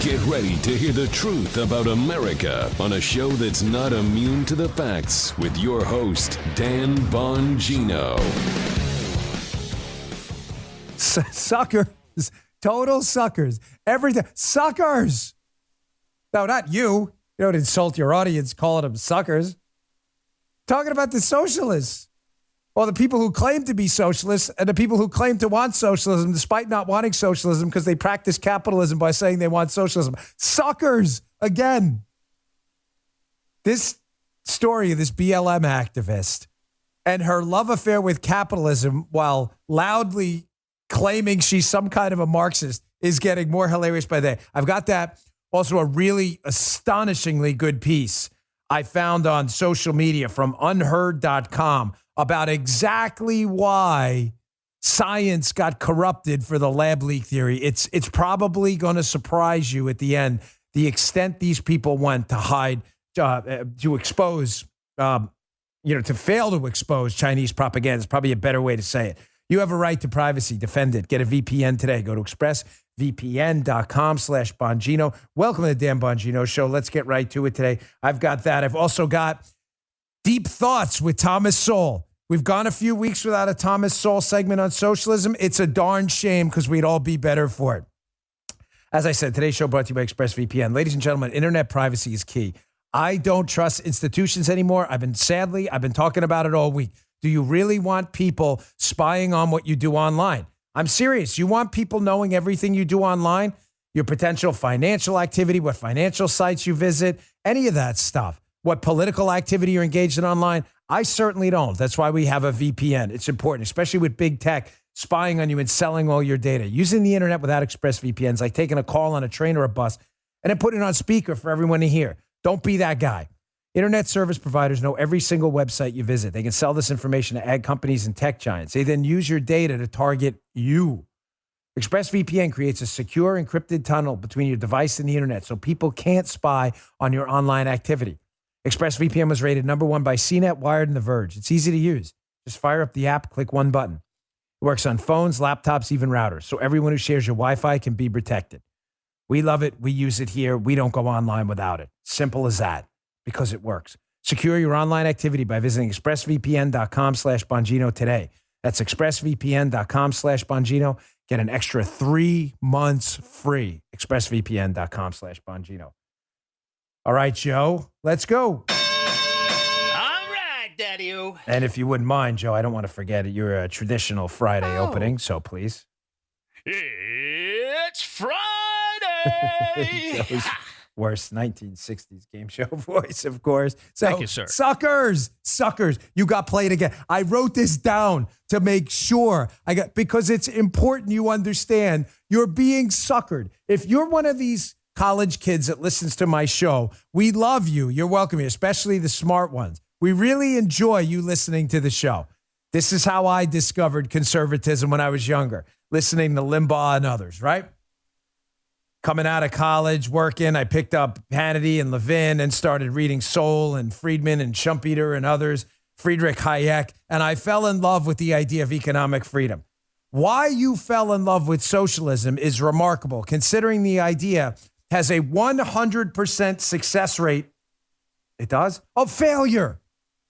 Get ready to hear the truth about America on a show that's not immune to the facts with your host, Dan Bongino. Suckers. Total suckers. Everything. Suckers. No, not you. You don't insult your audience calling them suckers. Talking about the socialists. Or the people who claim to be socialists and the people who claim to want socialism despite not wanting socialism because they practice capitalism by saying they want socialism. Suckers, again. This story of this BLM activist and her love affair with capitalism while loudly claiming she's some kind of a Marxist is getting more hilarious by the day. I've got that. Also, a really astonishingly good piece I found on social media from unheard.com about exactly why science got corrupted for the lab leak theory. It's probably going to surprise you at the end, the extent these people went to hide, to expose, to fail to expose Chinese propaganda is probably a better way to say it. You have a right to privacy. Defend it. Get a VPN today. Go to expressvpn.com/Bongino. Welcome to the Dan Bongino Show. Let's get right to it today. I've got that. I've also got Deep Thoughts with Thomas Sowell. We've gone a few weeks without a Thomas Sowell segment on socialism. It's a darn shame because we'd all be better for it. As I said, today's show brought to you by ExpressVPN. Ladies and gentlemen, internet privacy is key. I don't trust institutions anymore. I've been talking about it all week. Do you really want people spying on what you do online? I'm serious. You want people knowing everything you do online? Your potential financial activity, what financial sites you visit, any of that stuff. What political activity you're engaged in online? I certainly don't. That's why we have a VPN. It's important, especially with big tech spying on you and selling all your data. Using the internet without ExpressVPN is like taking a call on a train or a bus and then putting it on speaker for everyone to hear. Don't be that guy. Internet service providers know every single website you visit. They can sell this information to ad companies and tech giants. They then use your data to target you. ExpressVPN creates a secure encrypted tunnel between your device and the internet so people can't spy on your online activity. ExpressVPN was rated #1 by CNET, Wired, and The Verge. It's easy to use. Just fire up the app, click one button. It works on phones, laptops, even routers, so everyone who shares your Wi-Fi can be protected. We love it. We use it here. We don't go online without it. Simple as that, because it works. Secure your online activity by visiting expressvpn.com/Bongino today. That's expressvpn.com/Bongino. Get an extra 3 months free. expressvpn.com/Bongino. All right, Joe, let's go. All right, Daddy-o. And if you wouldn't mind, Joe, I don't want to forget it. You're a traditional Friday opening, so please. It's Friday. Joe's worst 1960s game show voice, of course. So, Thank you, sir. Suckers. You got played again. I wrote this down to make sure because it's important you understand you're being suckered. If you're one of these college kids that listens to my show, we love you. You're welcome here, especially the smart ones. We really enjoy you listening to the show. This is how I discovered conservatism when I was younger, listening to Limbaugh and others, right? Coming out of college, working, I picked up Hannity and Levin and started reading Sowell and Friedman and Schumpeter and others, Friedrich Hayek, and I fell in love with the idea of economic freedom. Why you fell in love with socialism is remarkable, considering the idea has a 100% success rate. It does? Of failure.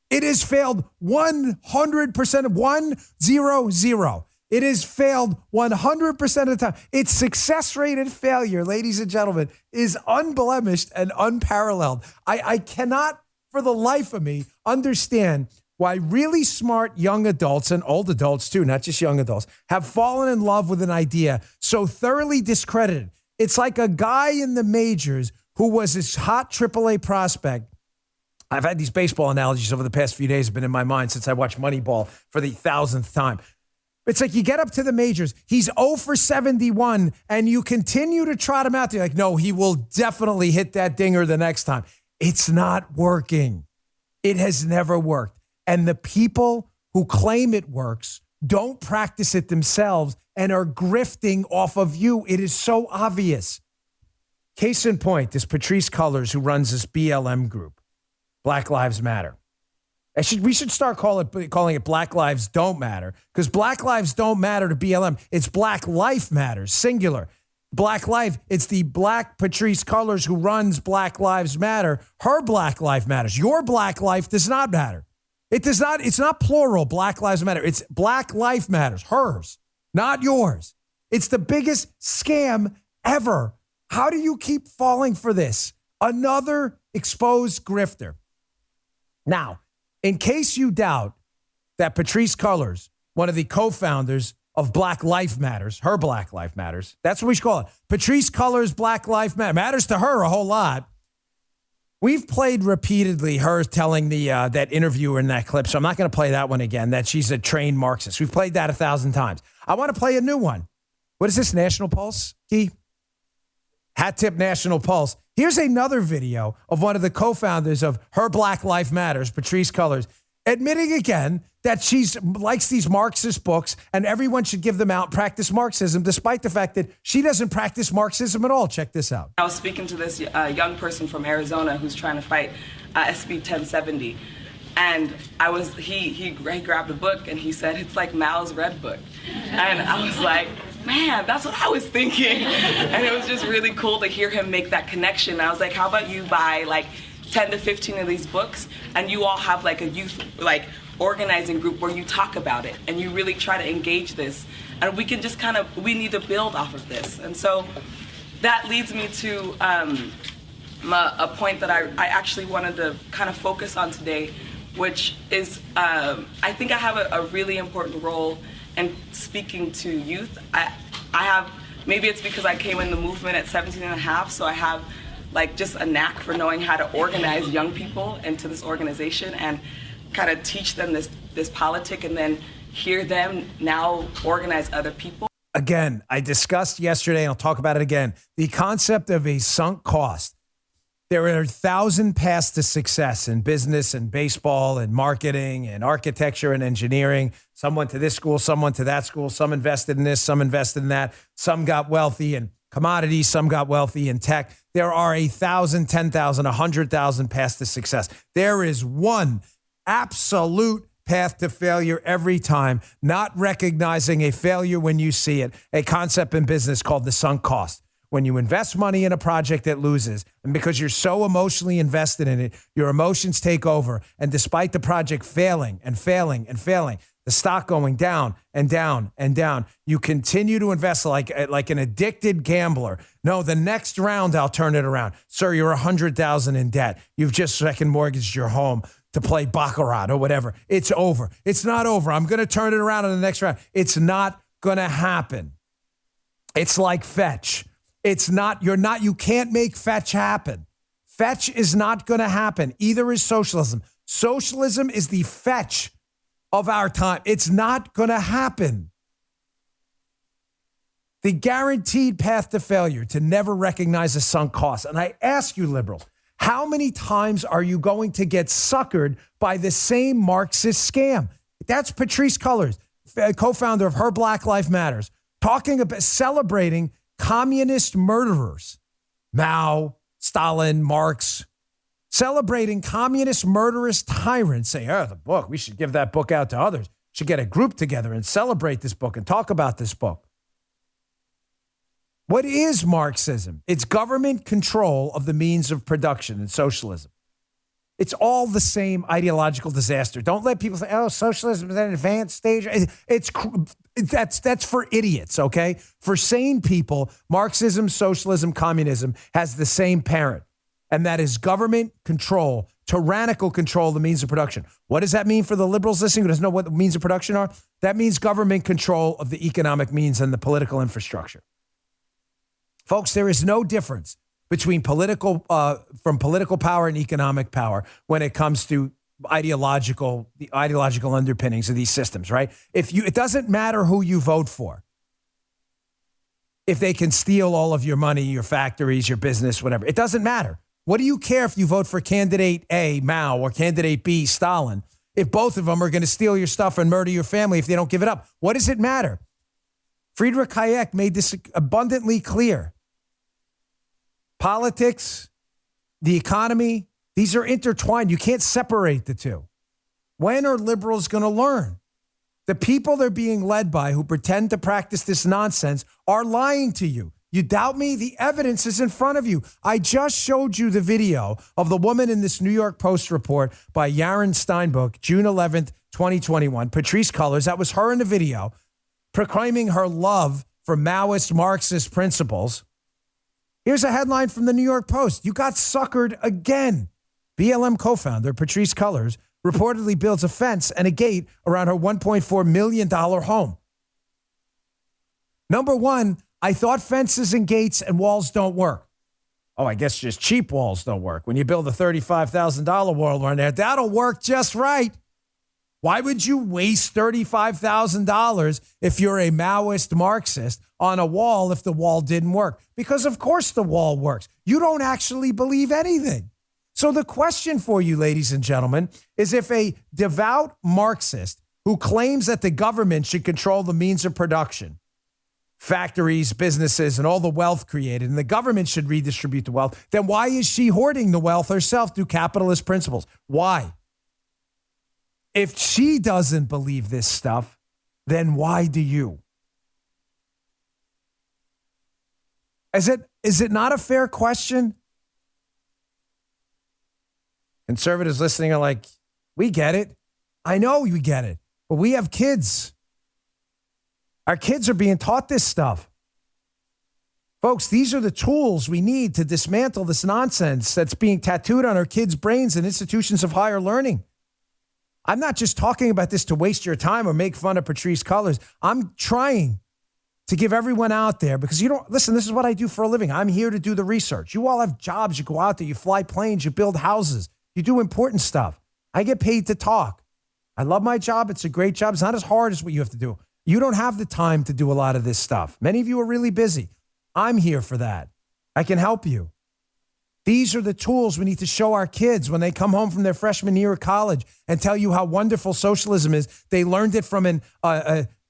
It has failed 100% of 100. It has failed 100% of the time. Its success rate and failure, ladies and gentlemen, is unblemished and unparalleled. I cannot, for the life of me, understand why really smart young adults and old adults too, not just young adults, have fallen in love with an idea so thoroughly discredited. It's like a guy in the majors who was this hot AAA prospect. I've had these baseball analogies over the past few days have been in my mind since I watched Moneyball for the 1,000th time. It's like you get up to the majors, he's 0 for 71, and you continue to trot him out there. Like, no, he will definitely hit that dinger the next time. It's not working. It has never worked. And the people who claim it works don't practice it themselves and are grifting off of you. It is so obvious. Case in point, this Patrice Cullors who runs this BLM group, Black Lives Matter. We should start calling it Black Lives Don't Matter, because Black Lives don't matter to BLM. It's Black Life Matters, singular. Black life. It's the black Patrisse Cullors who runs Black Lives Matter. Her Black Life matters. Your Black life does not matter. It does not. It's not plural. Black Lives Matter. It's Black Life matters. Hers, not yours. It's the biggest scam ever. How do you keep falling for this? Another exposed grifter. Now, in case you doubt that Patrisse Cullors, one of the co-founders of Black Life Matters, her Black Life Matters, that's what we should call it. Patrisse Cullors' Black Life matters to her a whole lot. We've played repeatedly her telling that interviewer in that clip, so I'm not going to play that one again, that she's a trained Marxist. We've played that 1,000 times. I want to play a new one. What is this, National Pulse, Key? Hat Tip National Pulse. Here's another video of one of the co-founders of Her Black Life Matters, Patrisse Cullors, admitting again that she likes these Marxist books and everyone should give them out, practice Marxism, despite the fact that she doesn't practice Marxism at all. Check this out. I was speaking to this young person from Arizona who's trying to fight SB 1070. And he grabbed a book and he said, it's like Mao's Red Book. And I was like, man, that's what I was thinking. And it was just really cool to hear him make that connection. I was like, how about you buy like 10 to 15 of these books and you all have like a youth organizing group where you talk about it and you really try to engage this. And we can just we need to build off of this. And so that leads me to a point that I actually wanted to kind of focus on today, which is I think I have a really important role in speaking to youth. I have, maybe it's because I came in the movement at 17 and a half, so I have just a knack for knowing how to organize young people into this organization and kind of teach them this politic and then hear them now organize other people. Again, I discussed yesterday, and I'll talk about it again, the concept of a sunk cost. There are 1,000 paths to success in business and baseball and marketing and architecture and engineering. Some went to this school, some went to that school, some invested in this, some invested in that. Some got wealthy in commodities, some got wealthy in tech. There are 1,000, 10,000, 100,000 paths to success. There is one absolute path to failure every time, not recognizing a failure when you see it, a concept in business called the sunk cost. When you invest money in a project that loses, and because you're so emotionally invested in it, your emotions take over. And despite the project failing and failing and failing, the stock going down and down and down, you continue to invest like an addicted gambler. No, the next round, I'll turn it around. Sir, you're $100,000 in debt. You've just second mortgaged your home to play baccarat or whatever. It's over. It's not over. I'm going to turn it around in the next round. It's not going to happen. It's like fetch. It's not, you can't make fetch happen. Fetch is not going to happen. Either is socialism. Socialism is the fetch of our time. It's not going to happen. The guaranteed path to failure, to never recognize a sunk cost. And I ask you, liberals, how many times are you going to get suckered by the same Marxist scam? That's Patrisse Cullors, co-founder of Her Black Life Matters, talking about celebrating communist murderers, Mao, Stalin, Marx, celebrating communist murderous tyrants, saying, the book, we should give that book out to others. Should get a group together and celebrate this book and talk about this book. What is Marxism? It's government control of the means of production in socialism. It's all the same ideological disaster. Don't let people say, socialism is at an advanced stage. That's for idiots, okay? For sane people, Marxism, socialism, communism has the same parent, and that is government control, tyrannical control of the means of production. What does that mean for the liberals listening who doesn't know what the means of production are? That means government control of the economic means and the political infrastructure. Folks, there is no difference between political power and economic power when it comes to the ideological underpinnings of these systems, right? It doesn't matter who you vote for. If they can steal all of your money, your factories, your business, whatever, it doesn't matter. What do you care if you vote for candidate A, Mao, or candidate B, Stalin, if both of them are going to steal your stuff and murder your family if they don't give it up? What does it matter? Friedrich Hayek made this abundantly clear. Politics, the economy, these are intertwined. You can't separate the two. When are liberals going to learn? The people they're being led by who pretend to practice this nonsense are lying to you. You doubt me? The evidence is in front of you. I just showed you the video of the woman in this New York Post report by Yaron Steinbuch, June 11th, 2021. Patrisse Cullors, that was her in the video, proclaiming her love for Maoist Marxist principles. Here's a headline from the New York Post. You got suckered again. BLM co-founder Patrisse Cullors reportedly builds a fence and a gate around her $1.4 million home. Number one, I thought fences and gates and walls don't work. Oh, I guess just cheap walls don't work. When you build a $35,000 wall around there, that'll work just right. Why would you waste $35,000 if you're a Maoist Marxist on a wall if the wall didn't work? Because of course the wall works. You don't actually believe anything. So the question for you, ladies and gentlemen, is if a devout Marxist who claims that the government should control the means of production, factories, businesses, and all the wealth created, and the government should redistribute the wealth, then why is she hoarding the wealth herself through capitalist principles? Why? If she doesn't believe this stuff, then why do you? Is it not a fair question? Conservatives listening are like, we get it. I know we get it, but we have kids. Our kids are being taught this stuff. Folks, these are the tools we need to dismantle this nonsense that's being tattooed on our kids' brains in institutions of higher learning. I'm not just talking about this to waste your time or make fun of Patrisse Cullors. I'm trying to give everyone out there, because you don't, listen, this is what I do for a living. I'm here to do the research. You all have jobs. You go out there, you fly planes, you build houses, you do important stuff. I get paid to talk. I love my job. It's a great job. It's not as hard as what you have to do. You don't have the time to do a lot of this stuff. Many of you are really busy. I'm here for that. I can help you. These are the tools we need to show our kids when they come home from their freshman year of college and tell you how wonderful socialism is. They learned it from an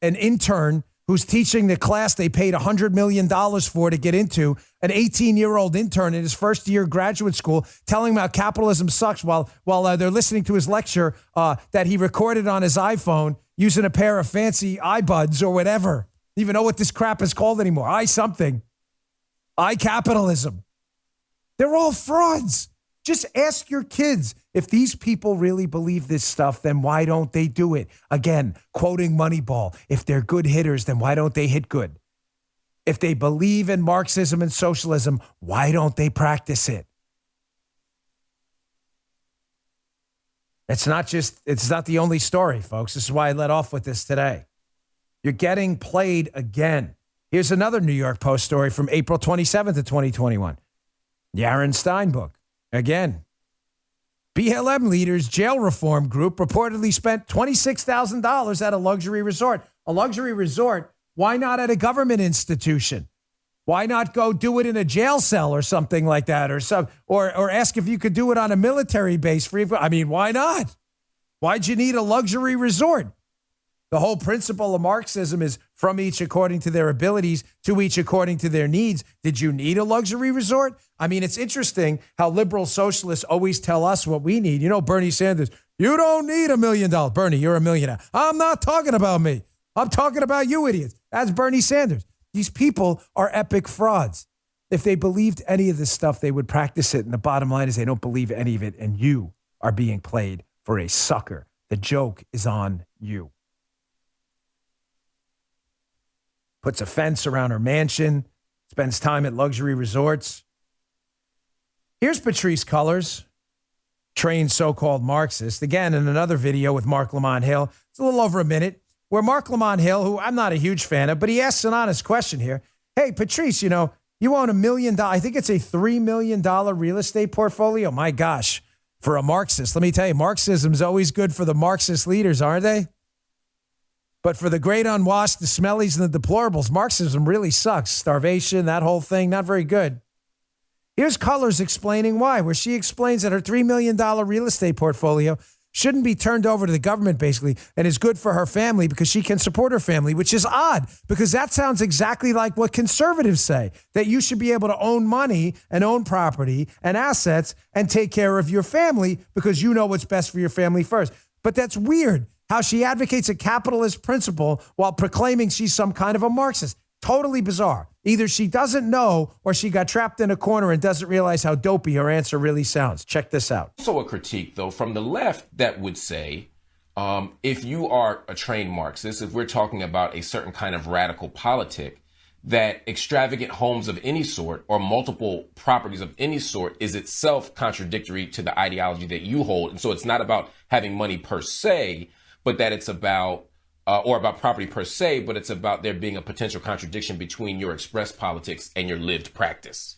intern who's teaching the class they paid $100 million for to get into, an 18-year-old intern in his first year of graduate school, telling him how capitalism sucks while they're listening to his lecture that he recorded on his iPhone using a pair of fancy iBuds or whatever. I don't even know what this crap is called anymore. iCapitalism. They're all frauds. Just ask your kids, if these people really believe this stuff, then why don't they do it? Again, quoting Moneyball, if they're good hitters, then why don't they hit good? If they believe in Marxism and socialism, why don't they practice it? It's not the only story, folks. This is why I let off with this today. You're getting played again. Here's another New York Post story from April 27th of 2021. Yaron Steinbuch, again. BLM leaders jail reform group reportedly spent $26,000 at a luxury resort. A luxury resort? Why not at a government institution? Why not go do it in a jail cell or something like that, or ask if you could do it on a military base free? I mean, why not? Why'd you need a luxury resort? The whole principle of Marxism is from each according to their abilities, to each according to their needs. Did you need a luxury resort? I mean, it's interesting how liberal socialists always tell us what we need. You know, Bernie Sanders, you don't need $1 million. Bernie, you're a millionaire. I'm not talking about me. I'm talking about you idiots. That's Bernie Sanders. These people are epic frauds. If they believed any of this stuff, they would practice it. And the bottom line is they don't believe any of it. And you are being played for a sucker. The joke is on you. Puts a fence around her mansion, spends time at luxury resorts. Here's Patrisse Cullors, trained so-called Marxist, again in another video with Mark Lamont Hill. It's a little over a minute, where Mark Lamont Hill, who I'm not a huge fan of, but he asks an honest question here. Hey, Patrisse, you know, you own $1 million. I think it's a $3 million real estate portfolio. My gosh, for a Marxist, let me tell you, Marxism's always good for the Marxist leaders, aren't they? But for the great unwashed, the smellies, and the deplorables, Marxism really sucks. Starvation, that whole thing, not very good. Here's Cullors explaining why, where she explains that her $3 million real estate portfolio shouldn't be turned over to the government, basically, and is good for her family because she can support her family, which is odd because that sounds exactly like what conservatives say, that you should be able to own money and own property and assets and take care of your family because you know what's best for your family first. But that's weird. How she advocates a capitalist principle while proclaiming she's some kind of a Marxist. Totally bizarre. Either she doesn't know or she got trapped in a corner and doesn't realize how dopey her answer really sounds. Check this out. Also a critique, though, from the left that would say, if you are a trained Marxist, if we're talking about a certain kind of radical politic, that extravagant homes of any sort or multiple properties of any sort is itself contradictory to the ideology that you hold. And so it's not about having money per se, but that it's about, or about property per se, but it's about there being a potential contradiction between your expressed politics and your lived practice.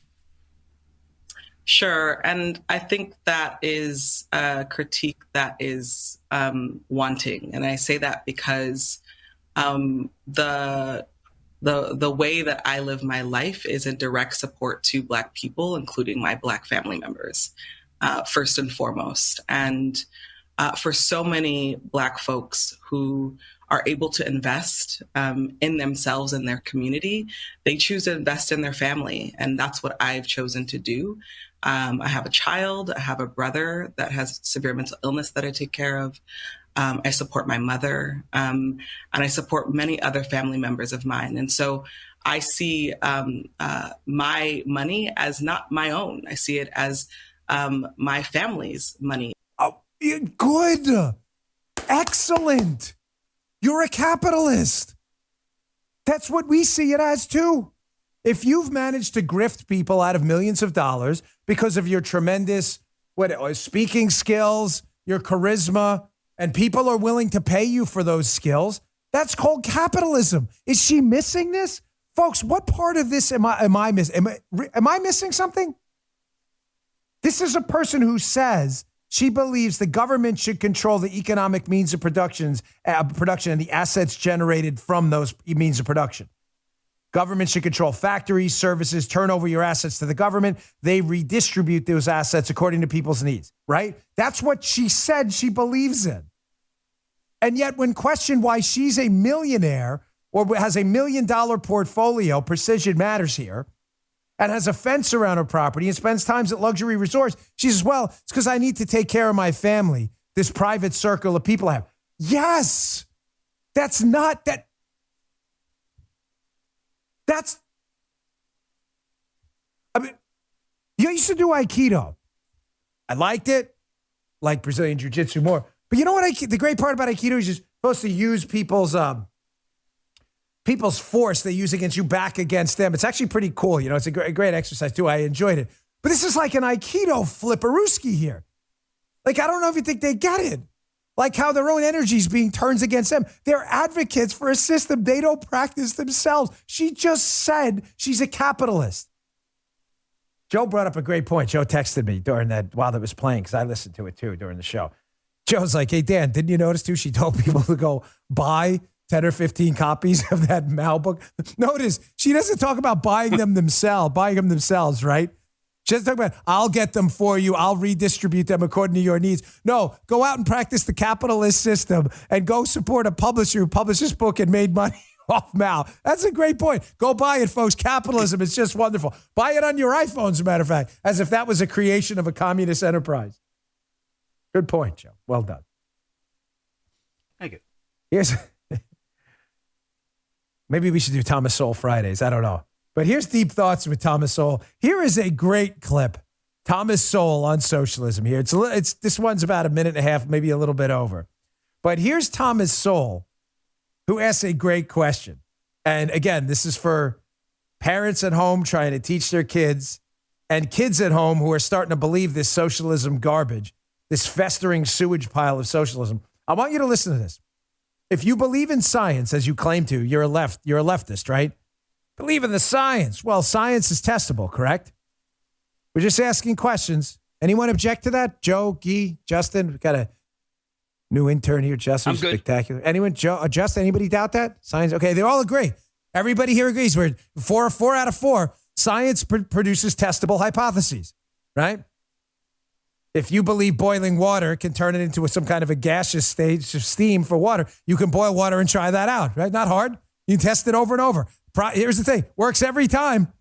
Sure. And I think that is a critique that is wanting. And I say that because the way that I live my life is in direct support to Black people, including my Black family members, first and foremost. And for so many Black folks who are able to invest in themselves and their community, they choose to invest in their family. And that's what I've chosen to do. I have a child, I have a brother that has severe mental illness that I take care of. I support my mother, and I support many other family members of mine. And so I see my money as not my own. I see it as my family's money. Oh, good. Excellent. You're a capitalist. That's what we see it as, too. If you've managed to grift people out of millions of dollars because of your tremendous speaking skills, your charisma, and people are willing to pay you for those skills, that's called capitalism. Is she missing this? Folks, what part of this am I missing? Am I missing something? This is a person who says she believes the government should control the economic means of production and the assets generated from those means of production. Government should control factories, services, turn over your assets to the government. They redistribute those assets according to people's needs, right? That's what she said she believes in. And yet when questioned why she's a millionaire or has a $1 million portfolio, precision matters here, and has a fence around her property and spends times at luxury resorts, she says, well, it's because I need to take care of my family, this private circle of people I have. Yes, that's not that. I mean, you used to do Aikido. I liked it, like Brazilian Jiu-Jitsu more. But you know what? The great part about Aikido is you're supposed to use people's force they use against you back against them. It's actually pretty cool. You know, it's a great exercise too. I enjoyed it. But this is like an Aikido flipperooski here. Like, I don't know if you think they get it. Like how their own energy is being turned against them. They're advocates for a system they don't practice themselves. She just said she's a capitalist. Joe brought up a great point. Joe texted me during that while it was playing because I listened to it too during the show. Joe's like, hey, Dan, didn't you notice too? She told people to go buy 10 or 15 copies of that Mao book. Notice she doesn't talk about buying them themselves, right? She doesn't talk about, I'll get them for you. I'll redistribute them according to your needs. No, go out and practice the capitalist system and go support a publisher who published this book and made money off Mao. That's a great point. Go buy it, folks. Capitalism is just wonderful. Buy it on your iPhone, as a matter of fact, as if that was a creation of a communist enterprise. Good point, Joe. Well done. Thank you. Here's maybe we should do Thomas Sowell Fridays. I don't know. But here's Deep Thoughts with Thomas Sowell. Here is a great clip. Thomas Sowell on socialism here. It's this one's about a minute and a half, maybe a little bit over. But here's Thomas Sowell, who asks a great question. And again, this is for parents at home trying to teach their kids and kids at home who are starting to believe this socialism garbage, this festering sewage pile of socialism. I want you to listen to this. If you believe in science, as you claim to, you're a leftist, right? Believe in the science. Well, science is testable, correct? We're just asking questions. Anyone object to that? Joe, Guy, Justin? We've got a new intern here, Justin. I'm good. Spectacular. Anyone? Joe, Justin, anybody doubt that? Science? Okay, they all agree. Everybody here agrees. We're four out of four. Science produces testable hypotheses, right? If you believe boiling water can turn it into some kind of a gaseous stage of steam for water, you can boil water and try that out, right? Not hard. You can test it over and over. Here's the thing. Works every time.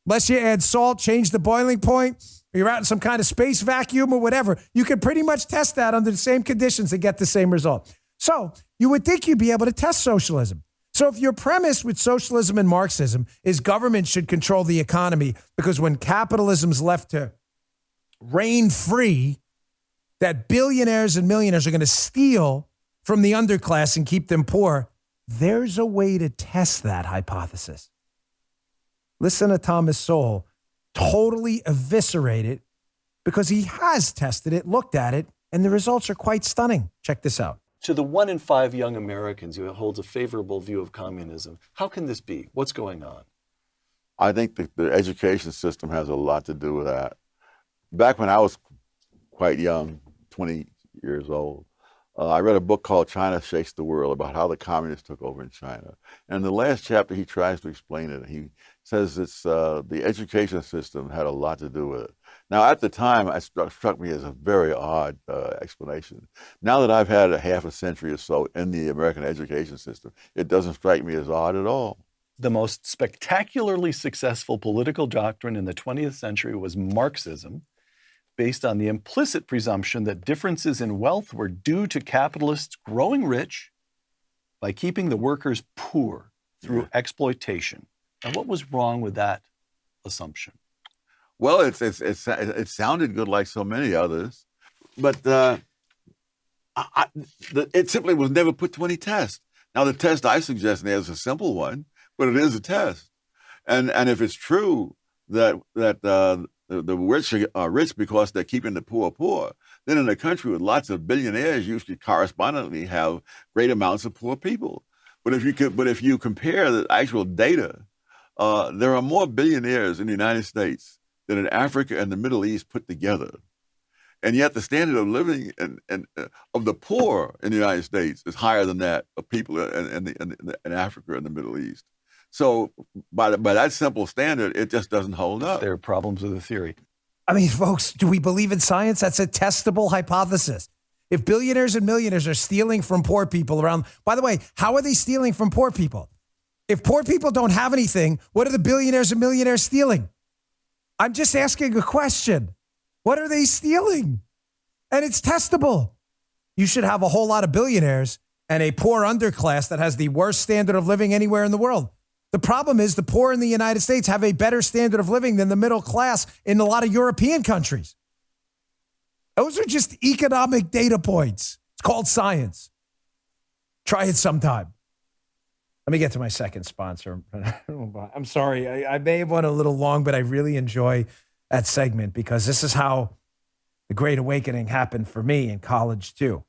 Unless you add salt, change the boiling point, or you're out in some kind of space vacuum or whatever, you can pretty much test that under the same conditions and get the same result. So you would think you'd be able to test socialism. So if your premise with socialism and Marxism is government should control the economy because when capitalism's left to reign free, that billionaires and millionaires are going to steal from the underclass and keep them poor, there's a way to test that hypothesis. Listen to Thomas Sowell totally eviscerate it because he has tested it, looked at it, and the results are quite stunning. Check this out. To the 1 in 5 young Americans who holds a favorable view of communism, how can this be? What's going on? I think the education system has a lot to do with that. Back when I was quite young, 20 years old, I read a book called China Shakes the World about how the communists took over in China. And in the last chapter, he tries to explain it. He says it's the education system had a lot to do with it. Now, at the time, it struck me as a very odd explanation. Now that I've had a half a century or so in the American education system, it doesn't strike me as odd at all. The most spectacularly successful political doctrine in the 20th century was Marxism, based on the implicit presumption that differences in wealth were due to capitalists growing rich by keeping the workers poor through exploitation. And what was wrong with that assumption? Well, it sounded good like so many others, but it simply was never put to any test. Now, the test I suggest is a simple one, but it is a test. And if it's true that the rich are rich because they're keeping the poor poor, then in a country with lots of billionaires, you should correspondingly have great amounts of poor people. But if you compare the actual data, there are more billionaires in the United States than in Africa and the Middle East put together. And yet the standard of living of the poor in the United States is higher than that of people in Africa and the Middle East. So by that simple standard, it just doesn't hold up. There are problems with the theory. I mean, folks, do we believe in science? That's a testable hypothesis. If billionaires and millionaires are stealing from poor people around, by the way, how are they stealing from poor people? If poor people don't have anything, what are the billionaires and millionaires stealing? I'm just asking a question. What are they stealing? And it's testable. You should have a whole lot of billionaires and a poor underclass that has the worst standard of living anywhere in the world. The problem is the poor in the United States have a better standard of living than the middle class in a lot of European countries. Those are just economic data points. It's called science. Try it sometime. Let me get to my second sponsor. I'm sorry. I may have went a little long, but I really enjoy that segment because this is how the Great Awakening happened for me in college too.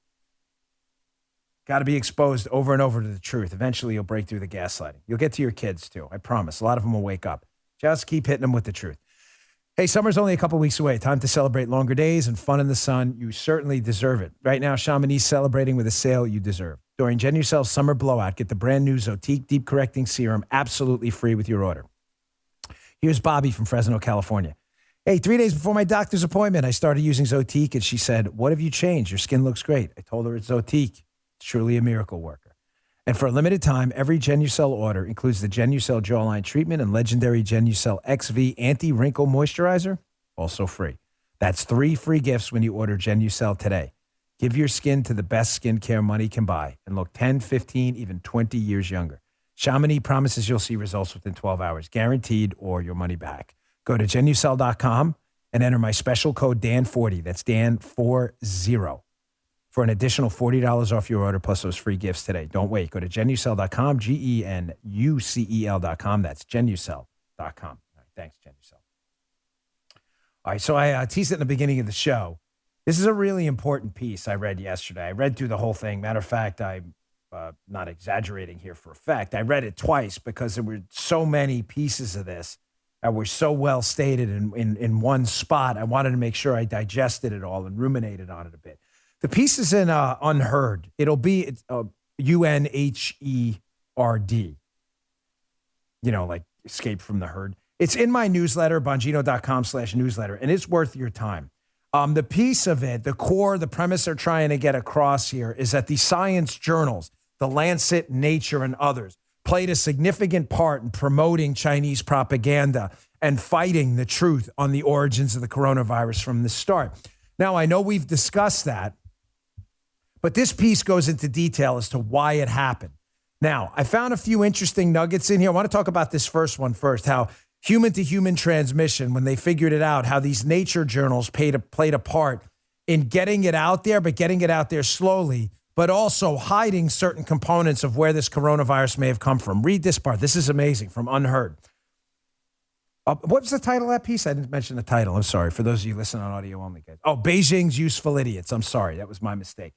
Got to be exposed over and over to the truth. Eventually, you'll break through the gaslighting. You'll get to your kids too. I promise. A lot of them will wake up. Just keep hitting them with the truth. Hey, summer's only a couple weeks away. Time to celebrate longer days and fun in the sun. You certainly deserve it. Right now, Chamonix is celebrating with a sale you deserve. During Genucel's Summer Blowout, get the brand new Zotique Deep Correcting Serum absolutely free with your order. Here's Bobby from Fresno, California. Hey, 3 days before my doctor's appointment, I started using Zotique, and she said, "What have you changed? Your skin looks great." I told her it's Zotique. It's truly a miracle worker. And for a limited time, every Genucel order includes the Genucel Jawline Treatment and legendary Genucel XV Anti-Wrinkle Moisturizer, also free. That's 3 free gifts when you order Genucel today. Give your skin to the best skincare money can buy and look 10, 15, even 20 years younger. Chamonix promises you'll see results within 12 hours, guaranteed, or your money back. Go to Genucel.com and enter my special code DAN40. That's DAN40 for an additional $40 off your order plus those free gifts today. Don't wait. Go to Genucel.com, GENUCEL.com. That's Genucel.com. All right, thanks, Genucel. All right, so I teased it in the beginning of the show. This is a really important piece I read yesterday. I read through the whole thing. Matter of fact, I'm not exaggerating here for a fact. I read it twice because there were so many pieces of this that were so well stated in one spot. I wanted to make sure I digested it all and ruminated on it a bit. The piece is in Unheard. It'll be UNHERD. You know, like escape from the herd. It's in my newsletter, Bongino.com/newsletter, and it's worth your time. The piece of it, the core, the premise they're trying to get across here is that the science journals, the Lancet, Nature, and others, played a significant part in promoting Chinese propaganda and fighting the truth on the origins of the coronavirus from the start. Now, I know we've discussed that, but this piece goes into detail as to why it happened. Now, I found a few interesting nuggets in here. I want to talk about this first one first, how human-to-human transmission, when they figured it out, how these nature journals played a part in getting it out there, but getting it out there slowly, but also hiding certain components of where this coronavirus may have come from. Read this part. This is amazing, from Unheard. What's the title of that piece? I didn't mention the title. I'm sorry. For those of you listening on audio only, guys. Oh, Beijing's Useful Idiots. I'm sorry. That was my mistake.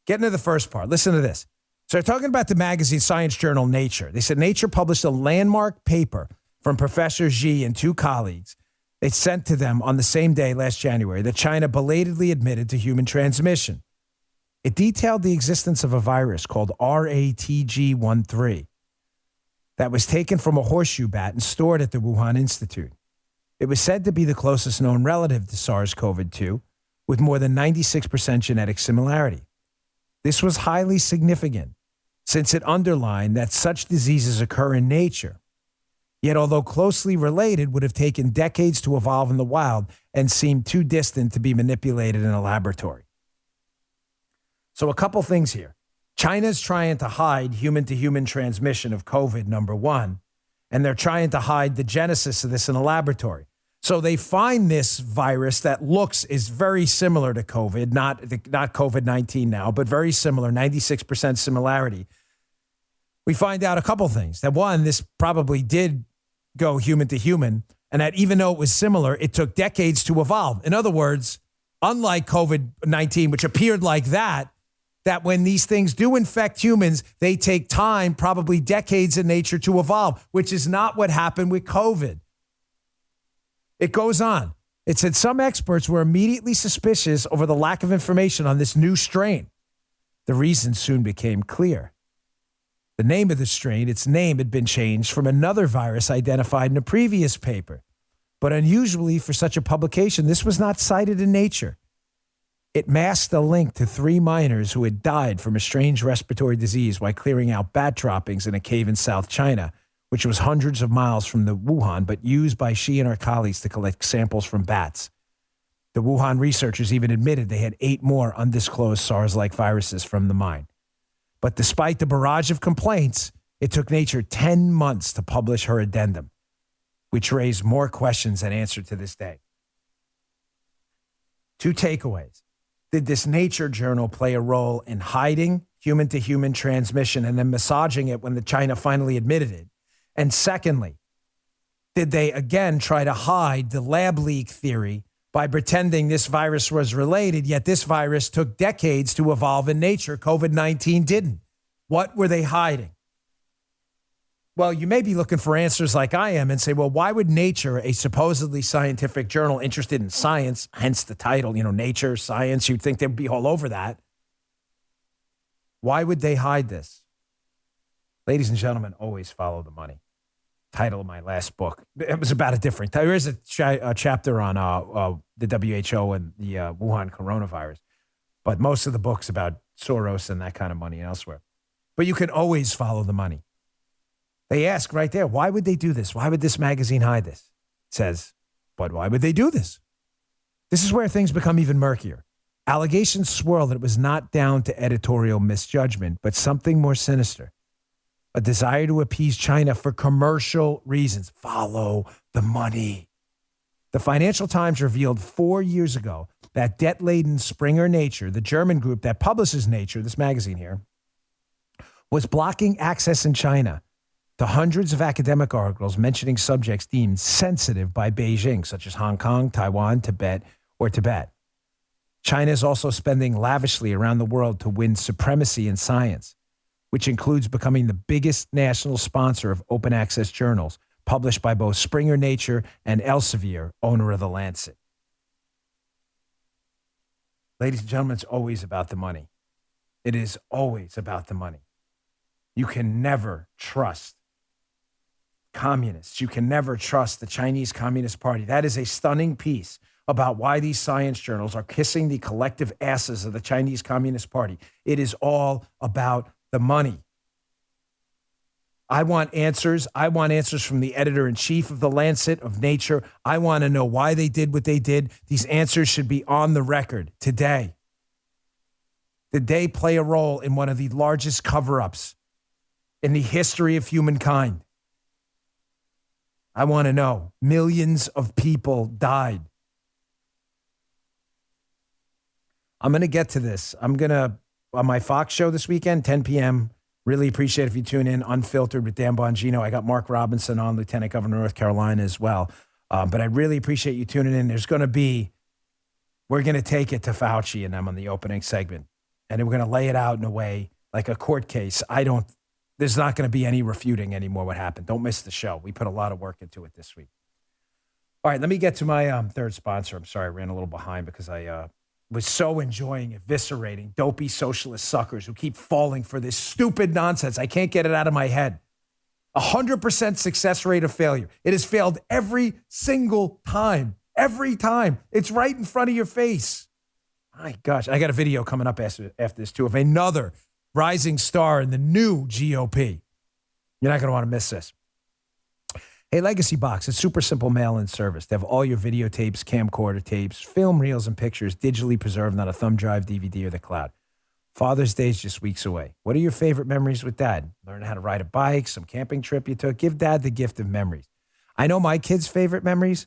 Getting to the first part. Listen to this. So they're talking about the magazine science journal Nature. They said Nature published a landmark paper from Professor Xi and two colleagues. They sent to them on the same day last January that China belatedly admitted to human transmission. It detailed the existence of a virus called RATG13 that was taken from a horseshoe bat and stored at the Wuhan Institute. It was said to be the closest known relative to SARS-CoV-2 with more than 96% genetic similarity. This was highly significant since it underlined that such diseases occur in nature, yet although closely related, would have taken decades to evolve in the wild and seemed too distant to be manipulated in a laboratory. So a couple things here. China's trying to hide human-to-human transmission of COVID, number one, and they're trying to hide the genesis of this in a laboratory. So they find this virus that is very similar to COVID, not COVID-19 now, but very similar, 96% similarity. We find out a couple things. That one, this probably did go human to human, and that even though it was similar, it took decades to evolve. In other words, unlike COVID-19, which appeared like that when these things do infect humans, they take time, probably decades in nature to evolve, which is not what happened with COVID. It goes on. It said some experts were immediately suspicious over the lack of information on this new strain. The reason soon became clear. The name of the strain, its name had been changed from another virus identified in a previous paper. But unusually for such a publication, this was not cited in Nature. It masked a link to 3 miners who had died from a strange respiratory disease while clearing out bat droppings in a cave in South China, which was hundreds of miles from the Wuhan, but used by Xi and her colleagues to collect samples from bats. The Wuhan researchers even admitted they had 8 more undisclosed SARS-like viruses from the mine. But despite the barrage of complaints, it took Nature 10 months to publish her addendum, which raised more questions than answered to this day. 2 takeaways. Did this Nature journal play a role in hiding human-to-human transmission and then massaging it when the China finally admitted it? And secondly, did they again try to hide the lab leak theory by pretending this virus was related, yet this virus took decades to evolve in nature? COVID-19 didn't. What were they hiding? Well, you may be looking for answers like I am and say, well, why would Nature, a supposedly scientific journal interested in science, hence the title, Nature, science, you'd think they'd be all over that. Why would they hide this? Ladies and gentlemen, always follow the money. Title of my last book. It was about a different. There is a chapter on the WHO and the Wuhan coronavirus, but most of the book's about Soros and that kind of money and elsewhere. But you can always follow the money. They ask right there, why would they do this? Why would this magazine hide this? It says, but why would they do this? This is where things become even murkier. Allegations swirl that it was not down to editorial misjudgment, but something more sinister. A desire to appease China for commercial reasons. Follow the money. The Financial Times revealed 4 years ago that debt-laden Springer Nature, the German group that publishes Nature, this magazine here, was blocking access in China to hundreds of academic articles mentioning subjects deemed sensitive by Beijing, such as Hong Kong, Taiwan, Tibet. China is also spending lavishly around the world to win supremacy in science, which includes becoming the biggest national sponsor of open access journals published by both Springer Nature and Elsevier, owner of The Lancet. Ladies and gentlemen, it's always about the money. It is always about the money. You can never trust communists. You can never trust the Chinese Communist Party. That is a stunning piece about why these science journals are kissing the collective asses of the Chinese Communist Party. It is all about the money. I want answers. I want answers from the editor-in-chief of The Lancet, of Nature. I want to know why they did what they did. These answers should be on the record today. Did they play a role in one of the largest cover-ups in the history of humankind? I want to know. Millions of people died. I'm going to get to this. I'm going to, on my Fox show this weekend, 10 p.m., really appreciate if you tune in, Unfiltered with Dan Bongino. I got Mark Robinson on, Lieutenant Governor of North Carolina as well. But I really appreciate you tuning in. We're going to take it to Fauci and them on the opening segment. And we're going to lay it out in a way like a court case. There's not going to be any refuting anymore what happened. Don't miss the show. We put a lot of work into it this week. All right, let me get to my third sponsor. I'm sorry, I ran a little behind because I was so enjoying eviscerating dopey socialist suckers who keep falling for this stupid nonsense. I can't get it out of my head. 100% success rate of failure. It has failed every single time. Every time. It's right in front of your face. My gosh. I got a video coming up after this, too, of another rising star in the new GOP. You're not going to want to miss this. Hey, Legacy Box, it's super simple mail-in service. They have all your videotapes, camcorder tapes, film reels, and pictures digitally preserved on a thumb drive, DVD, or the cloud. Father's Day is just weeks away. What are your favorite memories with Dad? Learn how to ride a bike, some camping trip you took. Give Dad the gift of memories. I know my kids' favorite memories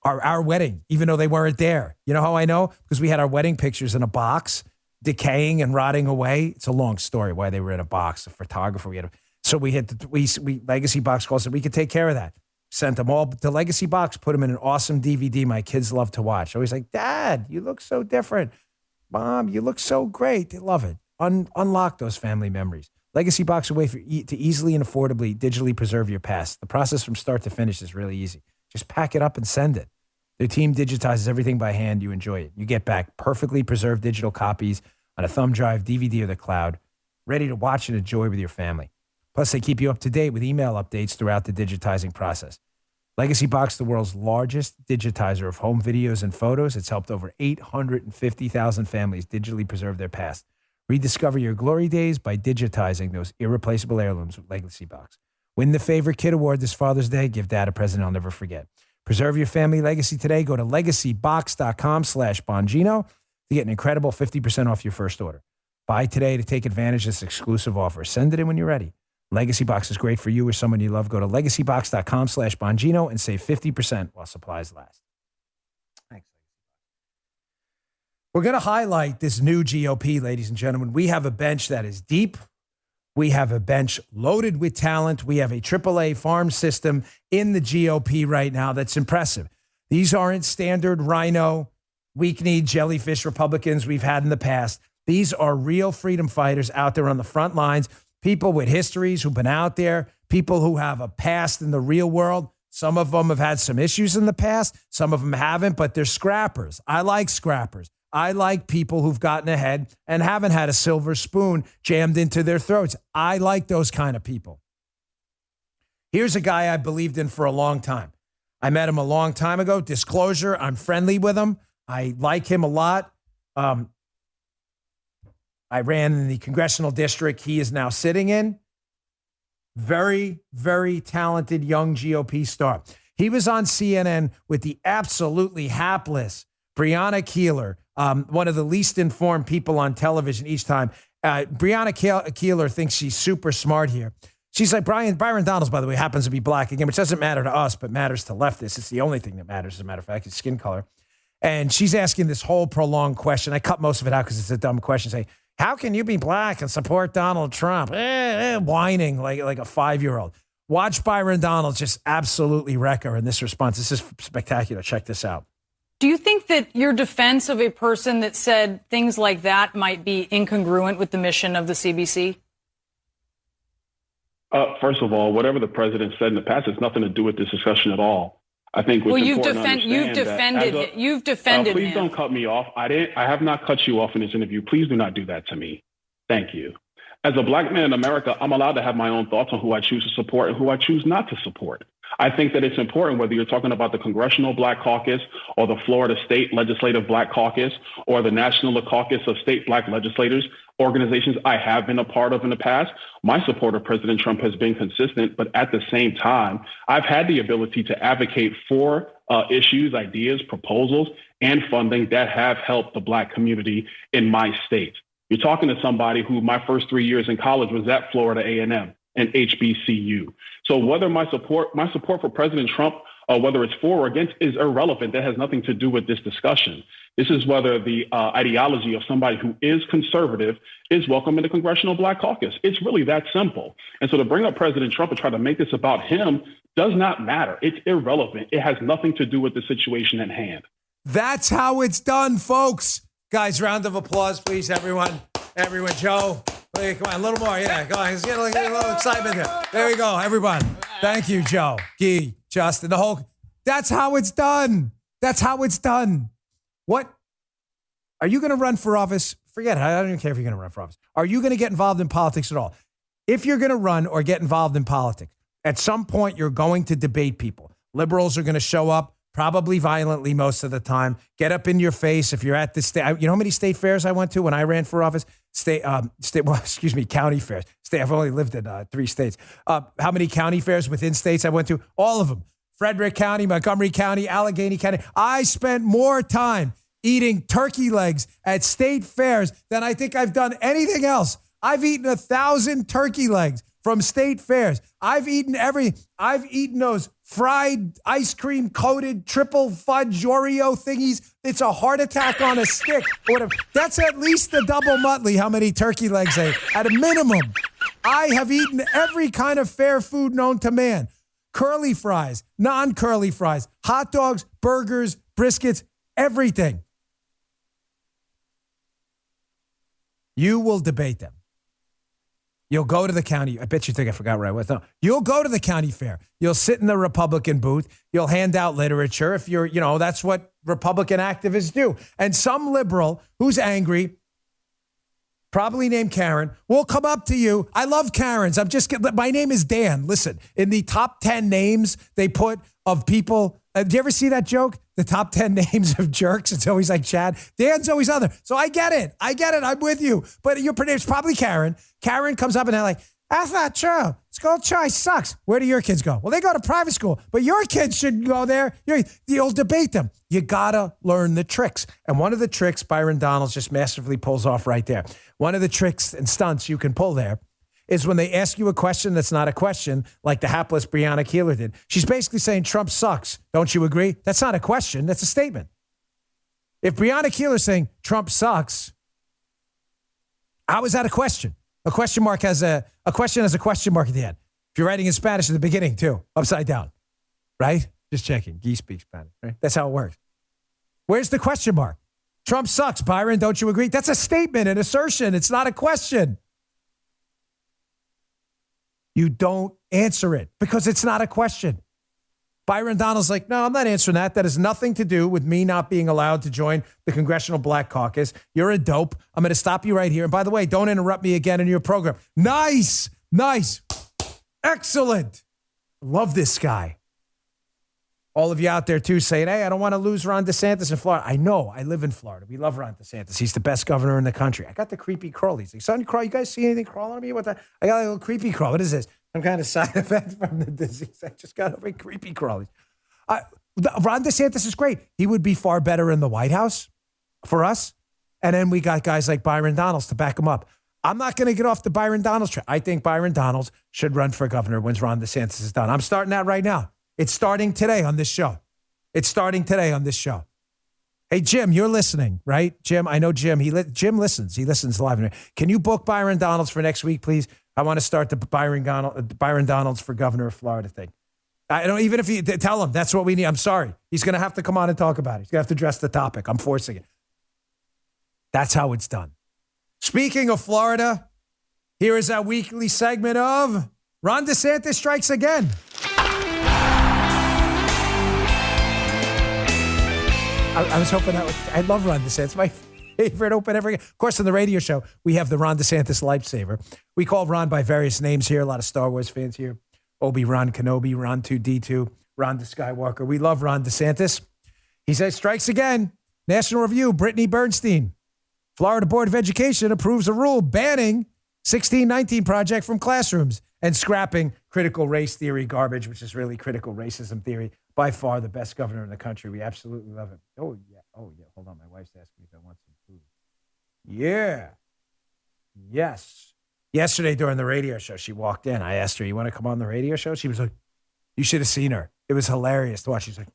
are our wedding, even though they weren't there. You know how I know? Because we had our wedding pictures in a box, decaying and rotting away. It's a long story why they were in a box. The photographer, so we Legacy Box calls it. We could take care of that. Sent them all to Legacy Box, put them in an awesome DVD my kids love to watch. Always like, Dad, you look so different. Mom, you look so great. They love it. Unlock those family memories. Legacy Box, a way to easily and affordably digitally preserve your past. The process from start to finish is really easy. Just pack it up and send it. Their team digitizes everything by hand. You enjoy it. You get back perfectly preserved digital copies on a thumb drive, DVD, or the cloud, ready to watch and enjoy with your family. Plus, they keep you up to date with email updates throughout the digitizing process. Legacy Box, the world's largest digitizer of home videos and photos. It's helped over 850,000 families digitally preserve their past. Rediscover your glory days by digitizing those irreplaceable heirlooms with Legacy Box. Win the Favorite Kid Award this Father's Day. Give Dad a present I'll never forget. Preserve your family legacy today. Go to legacybox.com/Bongino to get an incredible 50% off your first order. Buy today to take advantage of this exclusive offer. Send it in when you're ready. Legacy Box is great for you or someone you love. Go to legacybox.com/Bongino and save 50% while supplies last. Thanks. We're going to highlight this new GOP, ladies and gentlemen. We have a bench that is deep. We have a bench loaded with talent. We have a AAA farm system in the GOP right now that's impressive. These aren't standard rhino, weak-kneed jellyfish Republicans we've had in the past. These are real freedom fighters out there on the front lines, people with histories who've been out there, people who have a past in the real world. Some of them have had some issues in the past. Some of them haven't, but they're scrappers. I like scrappers. I like people who've gotten ahead and haven't had a silver spoon jammed into their throats. I like those kind of people. Here's a guy I believed in for a long time. I met him a long time ago. Disclosure, I'm friendly with him. I like him a lot. I ran in the congressional district he is now sitting in. Very, very talented young GOP star. He was on CNN with the absolutely hapless Breonna Keeler, one of the least informed people on television each time. Breonna Keeler thinks she's super smart here. She's like, Byron Donalds, by the way, happens to be black again, which doesn't matter to us, but matters to leftists. It's the only thing that matters, as a matter of fact, is skin color. And she's asking this whole prolonged question. I cut most of it out because it's a dumb question. Say, how can you be black and support Donald Trump? Whining like a 5-year-old. Watch Byron Donalds just absolutely wreck her in this response. This is spectacular. Check this out. Do you think that your defense of a person that said things like that might be incongruent with the mission of the CBC? First of all, whatever the president said in the past has nothing to do with this discussion at all. I think what's important you've defended please him. Don't cut me off. I have not cut you off in this interview. Please do not do that to me. Thank you. As a black man in America, I'm allowed to have my own thoughts on who I choose to support and who I choose not to support. I think that it's important whether you're talking about the Congressional Black Caucus or the Florida State Legislative Black Caucus or the National Caucus of State Black Legislators, organizations I have been a part of in the past. My support of President Trump has been consistent, but at the same time, I've had the ability to advocate for issues, ideas, proposals, and funding that have helped the Black community in my state. You're talking to somebody who my first 3 years in college was at Florida A&M and HBCU. So whether my support for President Trump, whether it's for or against, is irrelevant. That has nothing to do with this discussion. This is whether the ideology of somebody who is conservative is welcome in the Congressional Black Caucus. It's really that simple. And so to bring up President Trump and try to make this about him does not matter. It's irrelevant. It has nothing to do with the situation at hand. That's how it's done, folks. Guys, round of applause, please, everyone. Everyone, Joe. Come on, a little more. Yeah, go on. Let's get a little excitement there. There we go, everyone. Thank you, Joe, Guy, Justin, the whole. That's how it's done. That's how it's done. What? Are you going to run for office? Forget it. I don't even care if you're going to run for office. Are you going to get involved in politics at all? If you're going to run or get involved in politics, at some point you're going to debate people. Liberals are going to show up, probably violently most of the time, get up in your face. If you're at the state, you know how many state fairs I went to when I ran for office? County fairs. I've only lived in 3 states. How many county fairs within states I went to? All of them. Frederick County, Montgomery County, Allegheny County. I spent more time eating turkey legs at state fairs than I think I've done anything else. I've eaten 1,000 turkey legs from state fairs. I've eaten those fried ice cream coated triple fudge Oreo thingies. It's a heart attack on a stick. Whatever. That's at least the double Muttley, how many turkey legs I ate. At a minimum, I have eaten every kind of fair food known to man. Curly fries, non-curly fries, hot dogs, burgers, briskets, everything. You will debate them. You'll go to the county. I bet you think I forgot where I was. No, you'll go to the county fair. You'll sit in the Republican booth. You'll hand out literature. If you're, that's what Republican activists do. And some liberal who's angry, probably named Karen, will come up to you. I love Karens. My name is Dan. Listen, in the top 10 names they put of people, do you ever see that joke? The top 10 names of jerks. It's always like Chad. Dan's always on there. So I get it. I'm with you. But it's probably Karen. Karen comes up and they're like, that's not true. School choice sucks. Where do your kids go? Well, they go to private school, but your kids should go there. You'll debate them. You got to learn the tricks. And one of the tricks Byron Donalds just masterfully pulls off right there. One of the tricks and stunts you can pull there is when they ask you a question that's not a question, like the hapless Breonna Keeler did. She's basically saying Trump sucks. Don't you agree? That's not a question. That's a statement. If Breonna Keeler's saying Trump sucks, how is that a question? A question mark has a question has a question mark at the end. If you're writing in Spanish at the beginning, too, upside down, right? Just checking. Guy speaks Spanish, right? That's how it works. Where's the question mark? Trump sucks, Byron. Don't you agree? That's a statement, an assertion. It's not a question. You don't answer it because it's not a question. Byron Donald's like, no, I'm not answering that. That has nothing to do with me not being allowed to join the Congressional Black Caucus. You're a dope. I'm going to stop you right here. And by the way, don't interrupt me again in your program. Nice. Excellent. Love this guy. All of you out there, too, saying, hey, I don't want to lose Ron DeSantis in Florida. I know. I live in Florida. We love Ron DeSantis. He's the best governor in the country. I got the creepy crawlies. Like, son, crawl. You guys see anything crawling on me? What the? I got a little creepy crawl. What is this? Some kind of side effect from the disease. I just got over creepy crawlies. Ron DeSantis is great. He would be far better in the White House for us. And then we got guys like Byron Donalds to back him up. I'm not going to get off the Byron Donalds train. I think Byron Donalds should run for governor once Ron DeSantis is done. I'm starting that right now. It's starting today on this show. Hey, Jim, you're listening, right? Jim, I know Jim. Jim listens. He listens live. Can you book Byron Donalds for next week, please? I want to start the Byron Donalds for governor of Florida thing. I don't, even if you tell him that's what we need. I'm sorry. He's going to have to come on and talk about it. He's going to have to address the topic. I'm forcing it. That's how it's done. Speaking of Florida, here is our weekly segment of Ron DeSantis Strikes Again. I was hoping I love Ron DeSantis. My favorite open ever. Of course, on the radio show, we have the Ron DeSantis Lifesaver. We call Ron by various names here. A lot of Star Wars fans here. Obi-Ron Kenobi, Ron 2D2, Ron the Skywalker. We love Ron DeSantis. He says, strikes again. National Review, Brittany Bernstein. Florida Board of Education approves a rule banning 1619 Project from classrooms and scrapping critical race theory garbage, which is really critical racism theory. By far the best governor in the country. We absolutely love him. Oh, yeah. Hold on. My wife's asking me if I want some food. Yeah. Yes. Yesterday during the radio show, she walked in. I asked her, "You want to come on the radio show?" She was like, "You should have seen her. It was hilarious to watch." She's like,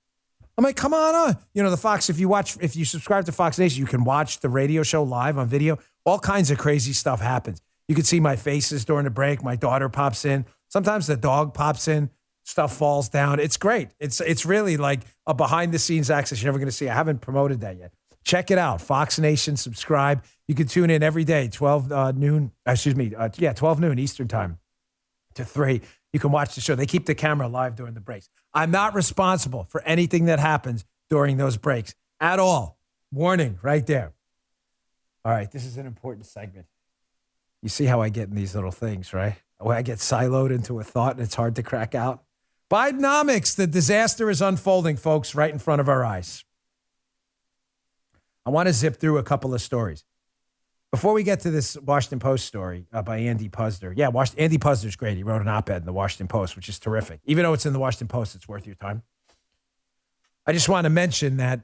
I'm like, "Come on. You know, the Fox, if you subscribe to Fox Nation, you can watch the radio show live on video. All kinds of crazy stuff happens. You can see my faces during the break. My daughter pops in. Sometimes the dog pops in. Stuff falls down. It's great. It's really like a behind-the-scenes access you're never going to see. I haven't promoted that yet. Check it out. Fox Nation, subscribe. You can tune in every day, 12 noon Eastern time to 3. You can watch the show. They keep the camera live during the breaks. I'm not responsible for anything that happens during those breaks at all. Warning right there. All right, this is an important segment. You see how I get in these little things, right? Where I get siloed into a thought and it's hard to crack out. Bidenomics, the disaster is unfolding, folks, right in front of our eyes. I want to zip through a couple of stories. Before we get to this Washington Post story by Andy Puzder. Yeah, Andy Puzder's great. He wrote an op-ed in the Washington Post, which is terrific. Even though it's in the Washington Post, it's worth your time. I just want to mention that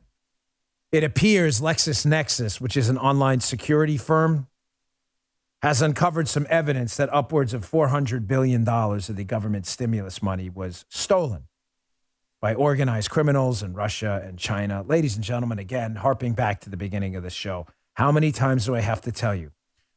it appears LexisNexis, which is an online security firm, has uncovered some evidence that upwards of $400 billion of the government stimulus money was stolen by organized criminals in Russia and China. Ladies and gentlemen, again, harping back to the beginning of the show, how many times do I have to tell you?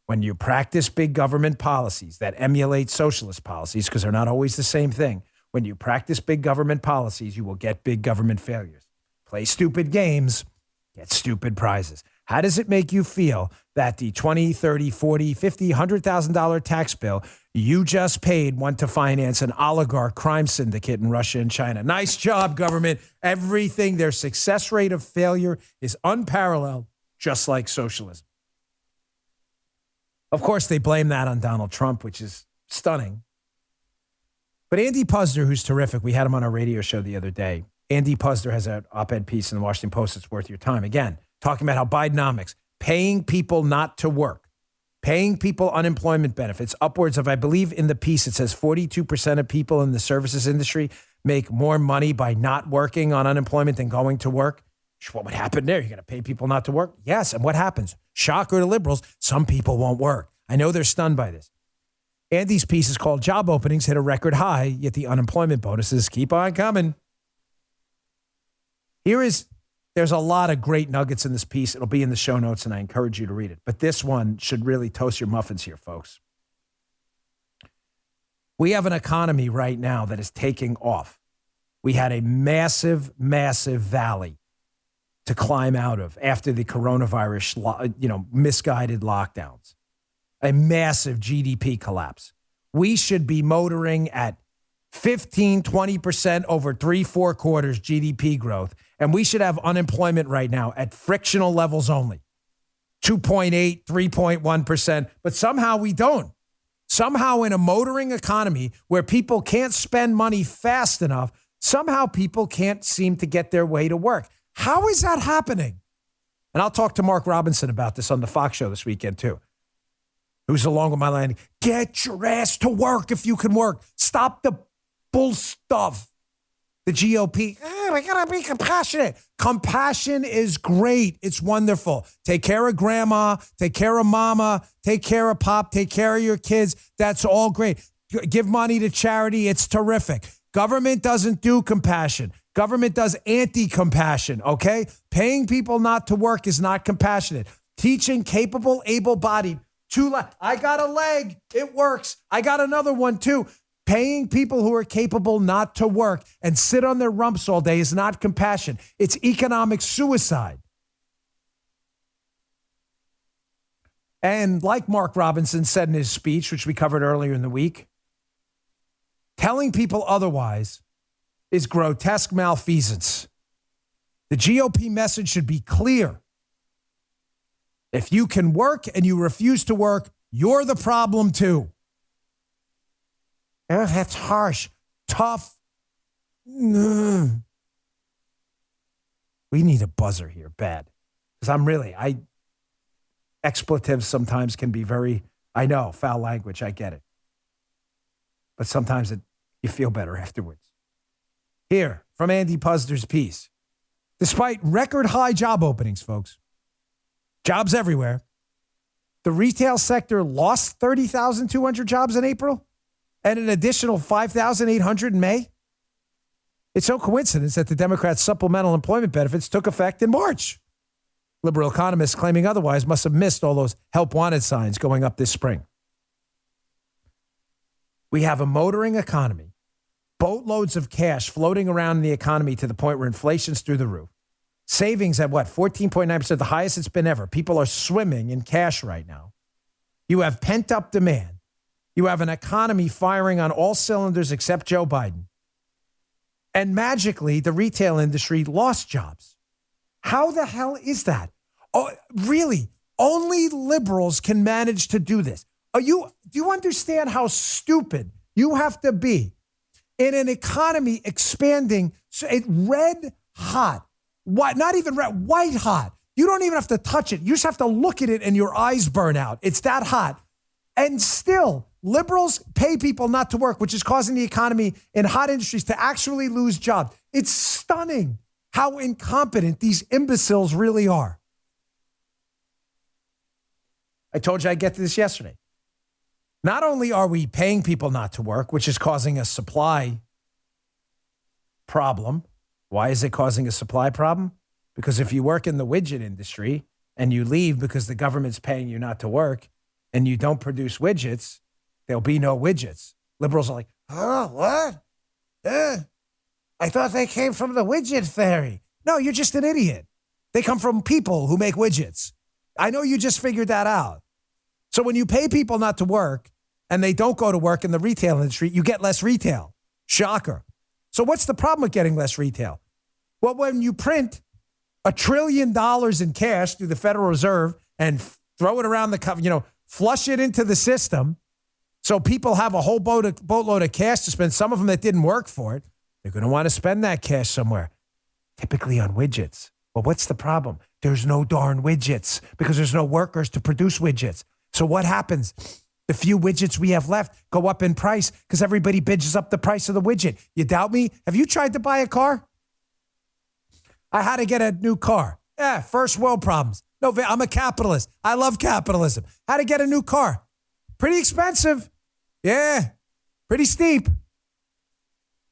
When you practice big government policies that emulate socialist policies, because they're not always the same thing, when you practice big government policies, you will get big government failures. Play stupid games, get stupid prizes. How does it make you feel that the $20, $30, $40, $50, $100,000 tax bill you just paid went to finance an oligarch crime syndicate in Russia and China? Nice job, government. Everything, their success rate of failure is unparalleled, just like socialism. Of course, they blame that on Donald Trump, which is stunning. But Andy Puzder, who's terrific, we had him on our radio show the other day. Andy Puzder has an op-ed piece in the Washington Post that's worth your time. Again, talking about how Bidenomics, paying people not to work, paying people unemployment benefits, upwards of, I believe in the piece, it says 42% of people in the services industry make more money by not working on unemployment than going to work. What would happen there? You're going to pay people not to work? Yes. And what happens? Shocker to liberals, some people won't work. I know they're stunned by this. Andy's piece is called Job Openings Hit a Record High, Yet the Unemployment Bonuses Keep on Coming. There's a lot of great nuggets in this piece. It'll be in the show notes, and I encourage you to read it. But this one should really toast your muffins here, folks. We have an economy right now that is taking off. We had a massive, massive valley to climb out of after the coronavirus, misguided lockdowns. A massive GDP collapse. We should be motoring at 15, 20% over 3-4 quarters GDP growth. And we should have unemployment right now at frictional levels only. 2.8, 3.1%. But somehow we don't. Somehow in a motoring economy where people can't spend money fast enough, somehow people can't seem to get their way to work. How is that happening? And I'll talk to Mark Robinson about this on the Fox show this weekend too. Who's along with my line? Get your ass to work if you can work. Stop the bull stuff. The GOP, we got to be compassionate. Compassion is great. It's wonderful. Take care of grandma, take care of mama, take care of pop, take care of your kids. That's all great. Give money to charity. It's terrific. Government doesn't do compassion. Government does anti-compassion, okay? Paying people not to work is not compassionate. Teaching capable, able-bodied, I got a leg. It works. I got another one too. Paying people who are capable not to work and sit on their rumps all day is not compassion. It's economic suicide. And like Mark Robinson said in his speech, which we covered earlier in the week, telling people otherwise is grotesque malfeasance. The GOP message should be clear. If you can work and you refuse to work, you're the problem too. Oh, that's harsh. Tough. We need a buzzer here, bad. Because expletives sometimes can be very, I know, foul language, I get it. But sometimes you feel better afterwards. Here, from Andy Puzder's piece. Despite record high job openings, folks, jobs everywhere, The retail sector lost 30,200 jobs in April and an additional 5,800 in May. It's no coincidence that the Democrats' supplemental employment benefits took effect in March. Liberal economists claiming otherwise must have missed all those help wanted signs going up this spring. We have a motoring economy, boatloads of cash floating around in the economy to the point where inflation's through the roof. Savings at 14.9%, the highest it's been ever. People are swimming in cash right now. You have pent-up demand. You have an economy firing on all cylinders except Joe Biden. And magically, the retail industry lost jobs. How the hell is that? Oh, really? Only liberals can manage to do this. Do you understand how stupid you have to be in an economy expanding red hot? What? Not even red, white hot. You don't even have to touch it. You just have to look at it and your eyes burn out. It's that hot. And still, liberals pay people not to work, which is causing the economy in hot industries to actually lose jobs. It's stunning how incompetent these imbeciles really are. I told you I'd get to this yesterday. Not only are we paying people not to work, which is causing a supply problem. Why is it causing a supply problem? Because if you work in the widget industry and you leave because the government's paying you not to work and you don't produce widgets, there'll be no widgets. Liberals are like, oh, what? I thought they came from the widget theory. No, you're just an idiot. They come from people who make widgets. I know you just figured that out. So when you pay people not to work and they don't go to work in the retail industry, you get less retail. Shocker. So what's the problem with getting less retail? Well, when you print $1 trillion in cash through the Federal Reserve and throw it around flush it into the system so people have a whole boatload of cash to spend, some of them that didn't work for it, they're going to want to spend that cash somewhere, typically on widgets. Well, what's the problem? There's no darn widgets because there's no workers to produce widgets. So what happens? The few widgets we have left go up in price because everybody bitches up the price of the widget. You doubt me? Have you tried to buy a car? I had to get a new car. Yeah, first world problems. No, I'm a capitalist. I love capitalism. How to get a new car? Pretty expensive. Yeah, pretty steep.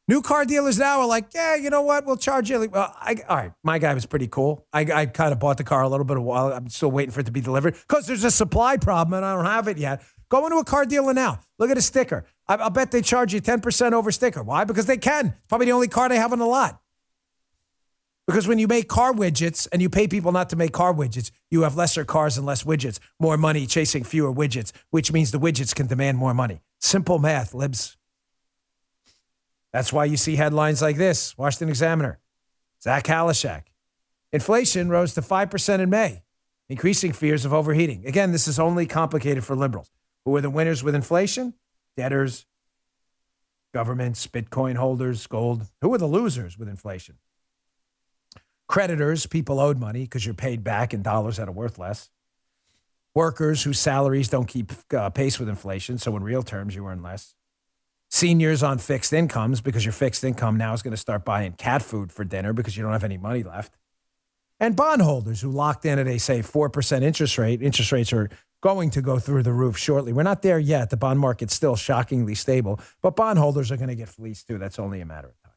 New car dealers now are like, yeah, you know what? We'll charge you. Well, all right, my guy was pretty cool. I kind of bought the car a little bit of a while. I'm still waiting for it to be delivered because there's a supply problem and I don't have it yet. Go into a car dealer now. Look at a sticker. I'll bet they charge you 10% over sticker. Why? Because they can. It's probably the only car they have on the lot. Because when you make car widgets and you pay people not to make car widgets, you have lesser cars and less widgets, more money chasing fewer widgets, which means the widgets can demand more money. Simple math, libs. That's why you see headlines like this. Washington Examiner. Zach Halishak. Inflation rose to 5% in May, increasing fears of overheating. Again, this is only complicated for liberals. Who are the winners with inflation? Debtors, governments, Bitcoin holders, gold. Who are the losers with inflation? Creditors, people owed money because you're paid back in dollars that are worth less. Workers whose salaries don't keep pace with inflation, so in real terms, you earn less. Seniors on fixed incomes because your fixed income now is going to start buying cat food for dinner because you don't have any money left. And bondholders who locked in at a, say, 4% interest rate. Interest rates are going to go through the roof shortly. We're not there yet. The bond market's still shockingly stable, but bondholders are going to get fleeced too. That's only a matter of time.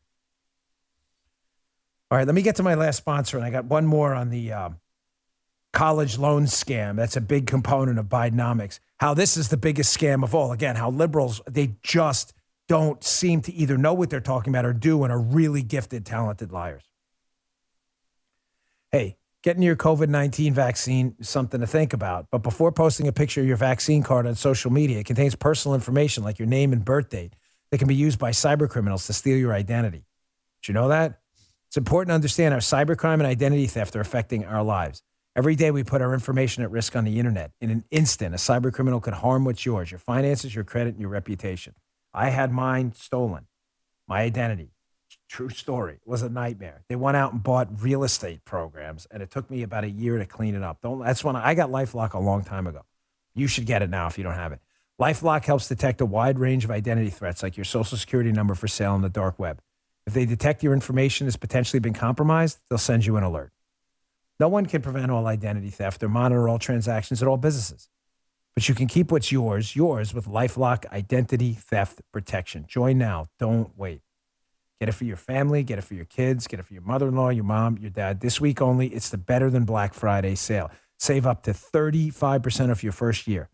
All right, let me get to my last sponsor, and I got one more on the college loan scam. That's a big component of Bidenomics. How this is the biggest scam of all. Again, how liberals, they just don't seem to either know what they're talking about or do and are really gifted, talented liars. Hey, getting your COVID-19 vaccine is something to think about. But before posting a picture of your vaccine card on social media, it contains personal information like your name and birth date that can be used by cybercriminals to steal your identity. Did you know that? It's important to understand how cybercrime and identity theft are affecting our lives. Every day we put our information at risk on the internet. In an instant, a cybercriminal could harm what's yours, your finances, your credit, and your reputation. I had mine stolen, my identity. True story. It was a nightmare. They went out and bought real estate programs, and it took me about a year to clean it up. That's when I got LifeLock a long time ago. You should get it now if you don't have it. LifeLock helps detect a wide range of identity threats like your social security number for sale on the dark web. If they detect your information has potentially been compromised, they'll send you an alert. No one can prevent all identity theft or monitor all transactions at all businesses. But you can keep what's yours with LifeLock Identity Theft Protection. Join now. Don't wait. Get it for your family. Get it for your kids. Get it for your mother-in-law, your mom, your dad. This week only, it's the Better Than Black Friday sale. Save up to 35% off your first year.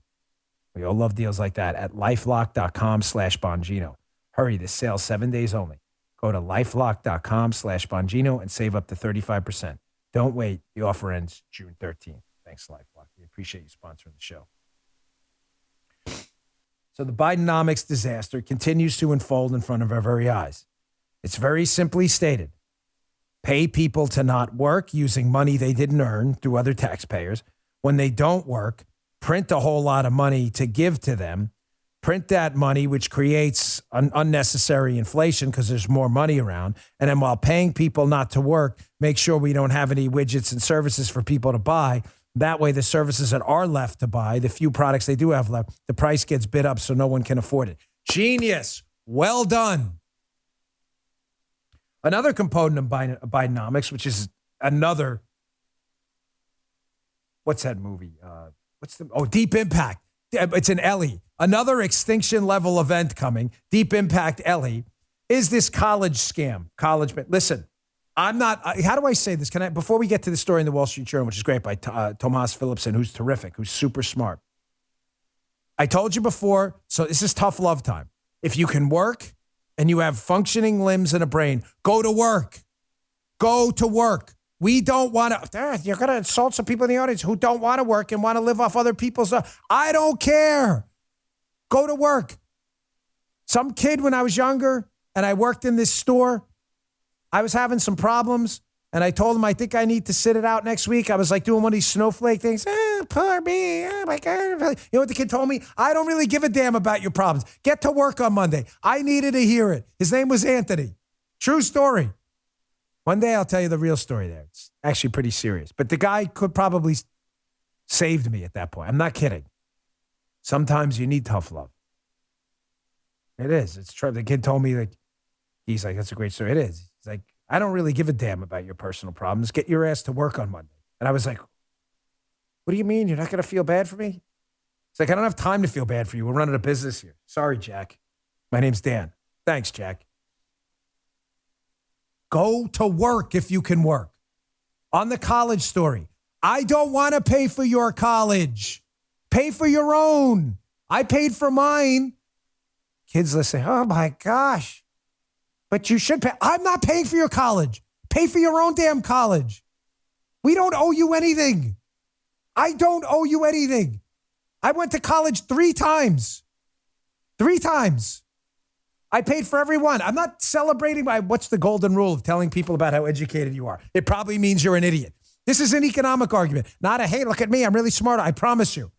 We all love deals like that at LifeLock.com/Bongino. Hurry, this sale's 7 days only. Go to LifeLock.com/Bongino and save up to 35%. Don't wait. The offer ends June 13th. Thanks, LifeLock. We appreciate you sponsoring the show. So the Bidenomics disaster continues to unfold in front of our very eyes. It's very simply stated. Pay people to not work using money they didn't earn through other taxpayers. When they don't work, print a whole lot of money to give to them. Print that money, which creates unnecessary inflation because there's more money around. And then while paying people not to work, make sure we don't have any widgets and services for people to buy. That way, the services that are left to buy, the few products they do have left, the price gets bid up so no one can afford it. Genius. Well done. Another component of Bidenomics, which is another, what's that movie? Deep Impact. It's an Ellie. Another extinction level event coming, Deep Impact Ellie, is this college scam. Listen, I'm not, how do I say this? Before we get to the story in the Wall Street Journal, which is great by Tomas Philipson, who's terrific, who's super smart. I told you before, so this is tough love time. If you can work and you have functioning limbs and a brain, go to work. Go to work. We don't want to, you're going to insult some people in the audience who don't want to work and want to live off other people's stuff. I don't care. Go to work. Some kid when I was younger and I worked in this store, I was having some problems and I told him I think I need to sit it out next week. I was like doing one of these snowflake things. Poor me. Oh my God. You know what the kid told me? I don't really give a damn about your problems. Get to work on Monday. I needed to hear it. His name was Anthony. True story. One day I'll tell you the real story there. It's actually pretty serious. But the guy could probably saved me at that point. I'm not kidding. Sometimes you need tough love. It is. It's true. The kid told me that he's like, that's a great story. It is. He's like, I don't really give a damn about your personal problems. Get your ass to work on Monday. And I was like, what do you mean? You're not going to feel bad for me? It's like, I don't have time to feel bad for you. We're running a business here. Sorry, Jack. My name's Dan. Thanks, Jack. Go to work if you can work. On the college story, I don't want to pay for your college. Pay for your own. I paid for mine. Kids listening, oh my gosh. But you should pay. I'm not paying for your college. Pay for your own damn college. We don't owe you anything. I don't owe you anything. I went to college 3 times. 3 times. I paid for every one. I'm not celebrating what's the golden rule of telling people about how educated you are. It probably means you're an idiot. This is an economic argument, not a, hey, look at me, I'm really smart. I promise you.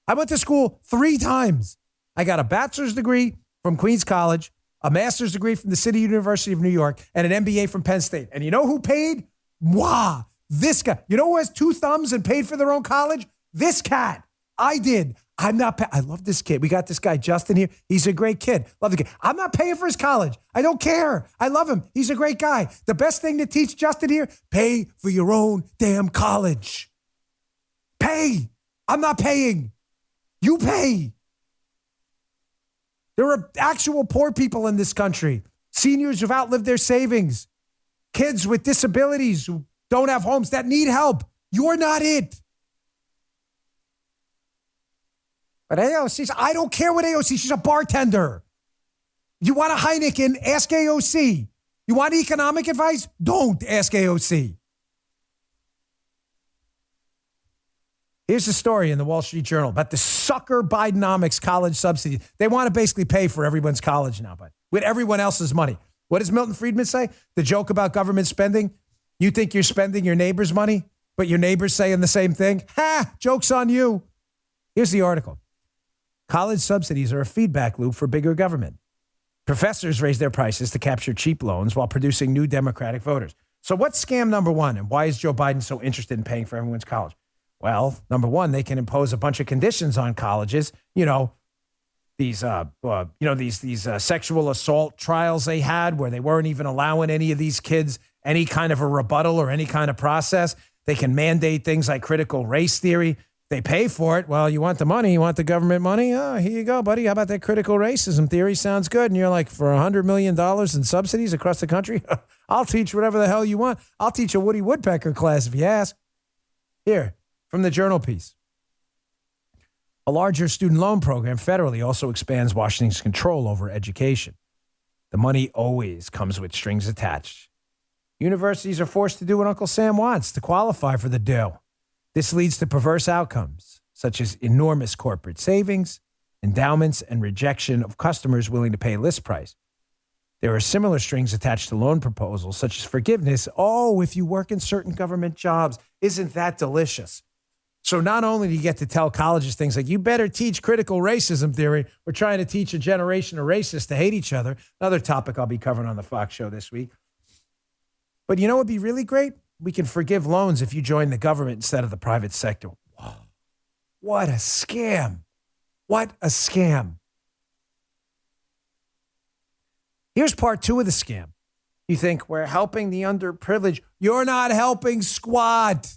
I went to school 3 times. I got a bachelor's degree from Queens College, a master's degree from the City University of New York, and an MBA from Penn State. And you know who paid? Wow, this guy. You know who has 2 thumbs and paid for their own college? This cat. I did. I'm not I love this kid. We got this guy, Justin, here. He's a great kid. Love the kid. I'm not paying for his college. I don't care. I love him. He's a great guy. The best thing to teach Justin here, pay for your own damn college. Pay. I'm not paying. You pay. There are actual poor people in this country. Seniors who've outlived their savings. Kids with disabilities who don't have homes that need help. You're not it. But AOC, I don't care what AOC, she's a bartender. You want a Heineken, ask AOC. You want economic advice? Don't ask AOC. Here's the story in the Wall Street Journal about the sucker Bidenomics college subsidy. They want to basically pay for everyone's college now, but with everyone else's money. What does Milton Friedman say? The joke about government spending? You think you're spending your neighbor's money, but your neighbor's saying the same thing? Ha! Joke's on you. Here's the article. College subsidies are a feedback loop for bigger government. Professors raise their prices to capture cheap loans while producing new Democratic voters. So what's scam number 1, and why is Joe Biden so interested in paying for everyone's college? Well, number 1, they can impose a bunch of conditions on colleges. You know, these sexual assault trials they had where they weren't even allowing any of these kids any kind of a rebuttal or any kind of process. They can mandate things like critical race theory. They pay for it. Well, you want the money? You want the government money? Oh, here you go, buddy. How about that critical racism theory? Sounds good. And you're like, for $100 million in subsidies across the country, I'll teach whatever the hell you want. I'll teach a Woody Woodpecker class if you ask. Here, from the Journal piece. A larger student loan program federally also expands Washington's control over education. The money always comes with strings attached. Universities are forced to do what Uncle Sam wants to qualify for the dough. This leads to perverse outcomes, such as enormous corporate savings, endowments, and rejection of customers willing to pay list price. There are similar strings attached to loan proposals, such as forgiveness. Oh, if you work in certain government jobs, isn't that delicious? So not only do you get to tell colleges things like, you better teach critical racism theory, we're trying to teach a generation of racists to hate each other, another topic I'll be covering on the Fox show this week. But you know what would be really great? We can forgive loans if you join the government instead of the private sector. Whoa. What a scam. What a scam. Here's part 2 of the scam. You think we're helping the underprivileged. You're not helping squat.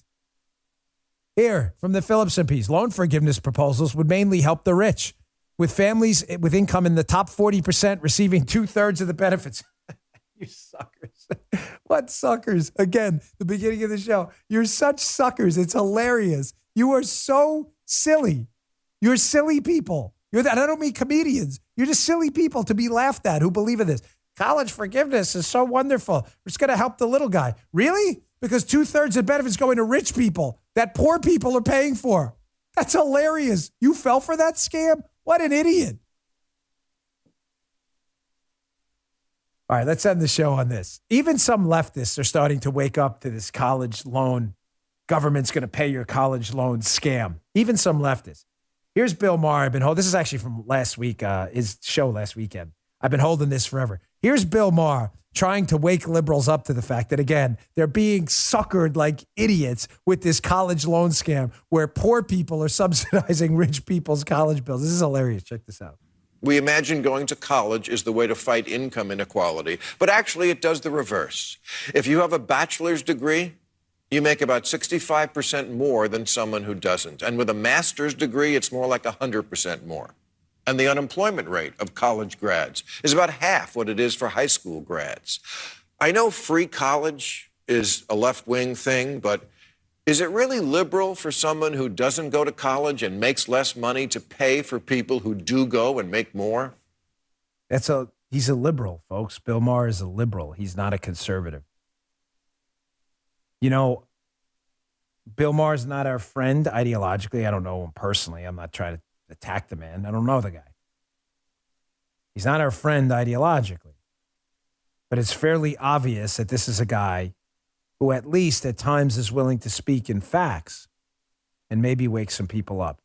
Here, from the Phillipson piece, loan forgiveness proposals would mainly help the rich, with families with income in the top 40% receiving 2/3 of the benefits. You suckers. What suckers? Again, the beginning of the show. You're such suckers. It's hilarious. You are so silly. You're silly people. I don't mean comedians. You're just silly people to be laughed at who believe in this. College forgiveness is so wonderful. We're just going to help the little guy. Really? Because 2/3 of benefits going to rich people that poor people are paying for. That's hilarious. You fell for that scam? What an idiot. All right, let's end the show on this. Even some leftists are starting to wake up to this college loan, government's going to pay your college loan scam. Even some leftists. Here's Bill Maher. This is actually from last week, his show last weekend. I've been holding this forever. Here's Bill Maher trying to wake liberals up to the fact that, again, they're being suckered like idiots with this college loan scam where poor people are subsidizing rich people's college bills. This is hilarious. Check this out. We imagine going to college is the way to fight income inequality, but actually it does the reverse. If you have a bachelor's degree, you make about 65% more than someone who doesn't. And with a master's degree, it's more like 100% more. And the unemployment rate of college grads is about half what it is for high school grads. I know free college is a left-wing thing, but is it really liberal for someone who doesn't go to college and makes less money to pay for people who do go and make more? He's a liberal, folks. Bill Maher is a liberal. He's not a conservative. You know, Bill Maher's not our friend ideologically. I don't know him personally. I'm not trying to attack the man. I don't know the guy. He's not our friend ideologically. But it's fairly obvious that this is a guy who at least at times is willing to speak in facts and maybe wake some people up.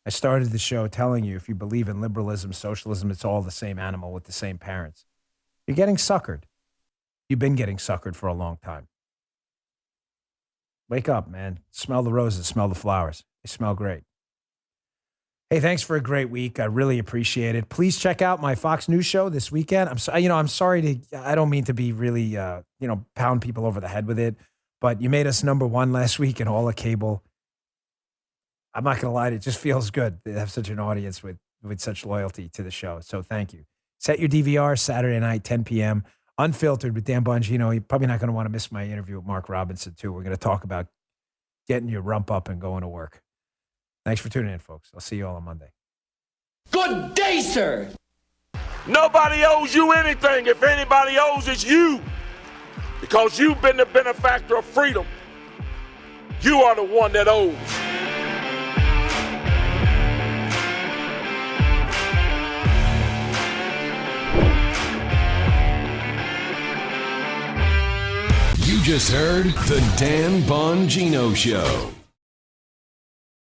I started the show telling you if you believe in liberalism, socialism, it's all the same animal with the same parents. You're getting suckered. You've been getting suckered for a long time. Wake up, man. Smell the roses, smell the flowers. They smell great. Hey, thanks for a great week. I really appreciate it. Please check out my Fox News show this weekend. I'm sorry I don't mean to be really, pound people over the head with it, but you made us number 1 last week in all of cable. I'm not going to lie, it just feels good to have such an audience with such loyalty to the show. So thank you. Set your DVR Saturday night, 10 p.m., unfiltered with Dan Bongino. You're probably not going to want to miss my interview with Mark Robinson, too. We're going to talk about getting your rump up and going to work. Thanks for tuning in, folks. I'll see you all on Monday. Good day, sir. Nobody owes you anything. If anybody owes, it's you. Because you've been the benefactor of freedom. You are the one that owes. You just heard The Dan Bongino Show.